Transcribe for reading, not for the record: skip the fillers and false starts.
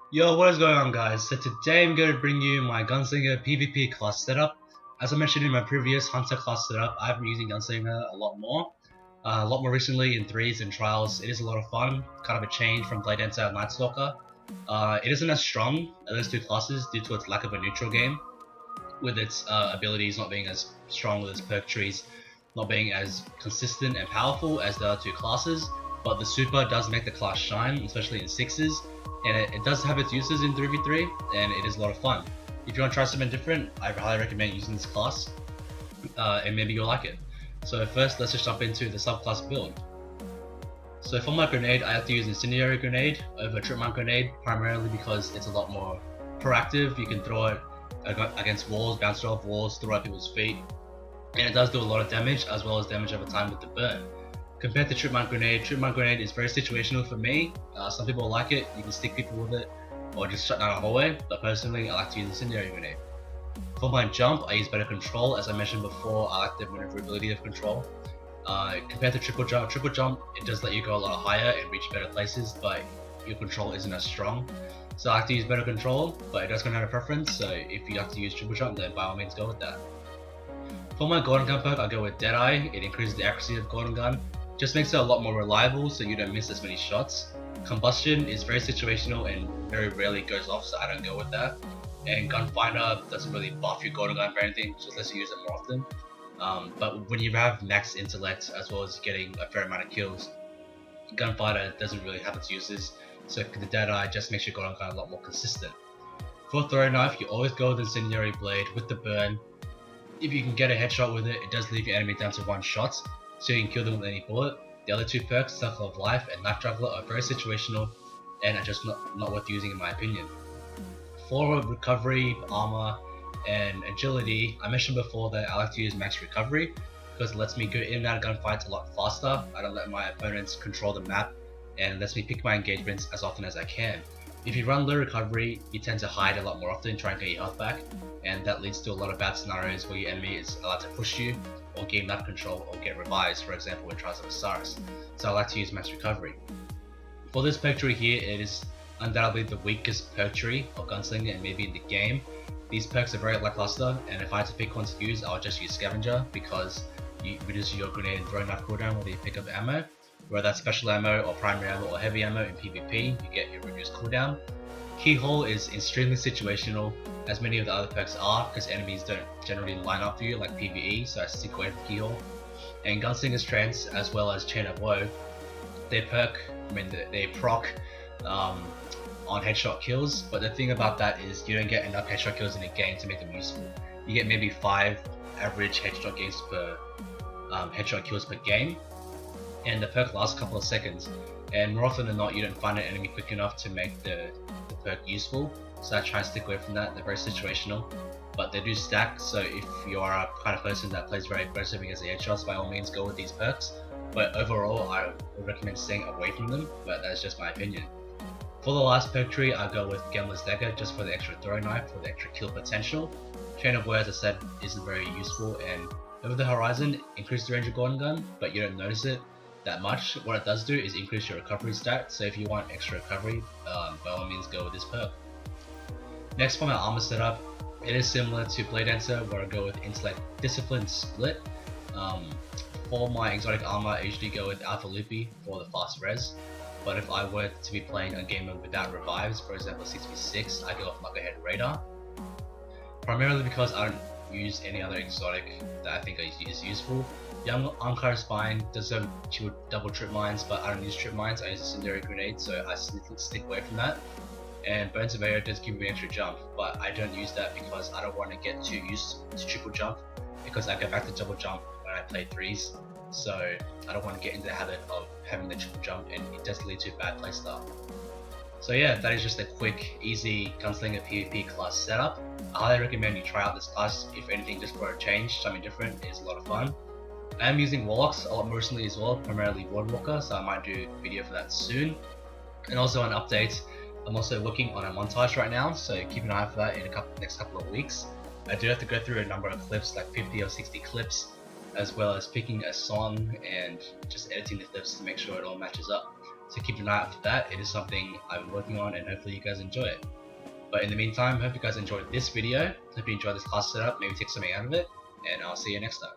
Yo, what is going on, guys? So today I'm going to bring you my Gunslinger PvP class setup. As I mentioned in my previous Hunter class setup, I've been using Gunslinger a lot more recently in 3s and trials. It is a lot of fun, kind of a change from Blade Dancer and Night Stalker. It isn't as strong as those two classes due to its lack of a neutral game, with its abilities not being as strong, with its perk trees not being as consistent and powerful as the other two classes. But the super does make the class shine, especially in 6s, and it does have its uses in 3v3, and it is a lot of fun. If you want to try something different, I highly recommend using this class, and maybe you'll like it. So first, let's just jump into the subclass build. So for my grenade, I have to use Incendiary Grenade over Trip Mine Grenade, primarily because it's a lot more proactive. You can throw it against walls, bounce it off walls, throw at people's feet, and it does do a lot of damage, as well as damage over time with the burn. Compared to Trip Mine Grenade is very situational for me. Some people like it, you can stick people with it, or just shut down a hallway, but personally I like to use Incendiary Grenade. For my jump, I use better control. As I mentioned before, I like the maneuverability of control. Compared to triple jump, it does let you go a lot higher and reach better places, but your control isn't as strong. So I like to use better control, but it does come down to preference, so if you have to use triple jump, then by all means go with that. For my Golden Gun perk, I go with Deadeye. It increases the accuracy of Golden Gun. Just makes it a lot more reliable so you don't miss as many shots. Combustion is very situational and very rarely goes off, so I don't go with that. And Gunfinder doesn't really buff your Golden Gun for anything, just lets you use it more often. But when you have max intellect as well as getting a fair amount of kills, Gunfighter doesn't really have its uses, so the Deadeye just makes your Golden Gun a lot more consistent. For Throw Knife, you always go with Incendiary Blade with the burn. If you can get a headshot with it, it does leave your enemy down to 1 shot, so you can kill them with any bullet. The other two perks, Circle of Life and Knife Juggler, are very situational and are just not worth using in my opinion. For Recovery, Armor, and Agility, I mentioned before that I like to use Max Recovery because it lets me go in and out of gunfights a lot faster. I don't let my opponents control the map, and it lets me pick my engagements as often as I can. If you run low recovery, you tend to hide a lot more often, try and get your health back, and that leads to a lot of bad scenarios where your enemy is allowed to push you, or gain map control, or get revives, for example in Trials of Osiris. So I like to use Max Recovery. For this perk tree here, it is undoubtedly the weakest perk tree of Gunslinger and maybe in the game. These perks are very lackluster, and if I had to pick one to use, I would just use Scavenger because you reduce your grenade and throwing knife cooldown whether you pick up ammo. Whether that's special ammo or primary ammo or heavy ammo in PvP, you get your reduced cooldown. Keyhole is extremely situational, as many of the other perks are, because enemies don't generally line up for you like PvE, so I stick away from Keyhole. And Gunslinger's Trance, as well as Chain of Woe, they proc on headshot kills, but the thing about that is you don't get enough headshot kills in a game to make them useful. You get maybe 5 average headshot games per headshot kills per game, and the perk lasts a couple of seconds, and more often than not you don't find an enemy quick enough to make the perk useful, so I try and stick away from that. They're very situational, but they do stack, so if you are a kind of person that plays very aggressive against the headshots, by all means go with these perks, but overall I would recommend staying away from them, but that's just my opinion. For the last perk tree, I go with Gambler's Dagger just for the extra throw knife, for the extra kill potential. Chain of Woe, as I said, isn't very useful, and Over the Horizon increases the range of Golden Gun, but you don't notice it that much. What it does do is increase your recovery stat, so if you want extra recovery, by all means go with this perk. Next, for my armor setup, it is similar to Blade Dancer, where I go with Intellect Discipline Split. For my exotic armor, I usually go with Alpha Loopy for the fast res, but if I were to be playing a game mode without revives, for example 6v6, I go with Loggerhead Radar. Primarily because I don't use any other exotic that I think is useful. Young Ankara Spine does have double trip mines, but I don't use trip mines, I use Incendiary Grenade, so I stick away from that. And Burns of Air does give me an extra jump, but I don't use that because I don't want to get too used to triple jump, because I go back to double jump when I play 3s, so I don't want to get into the habit of having the triple jump, and it does lead to bad playstyle. So yeah, that is just a quick, easy Gunslinger PvP class setup. I highly recommend you try out this class, if anything just for a change, something different. It's a lot of fun. I am using Warlocks a lot more recently as well, primarily Wardwalker, so I might do a video for that soon. And also an update, I'm also working on a montage right now, so keep an eye out for that in the next couple of weeks. I do have to go through a number of clips, like 50 or 60 clips, as well as picking a song and just editing the clips to make sure it all matches up. so keep an eye out for that. It is something I'm working on, and hopefully you guys enjoy it. But in the meantime, hope you guys enjoyed this video, hope you enjoyed this class setup, maybe take something out of it, and I'll see you next time.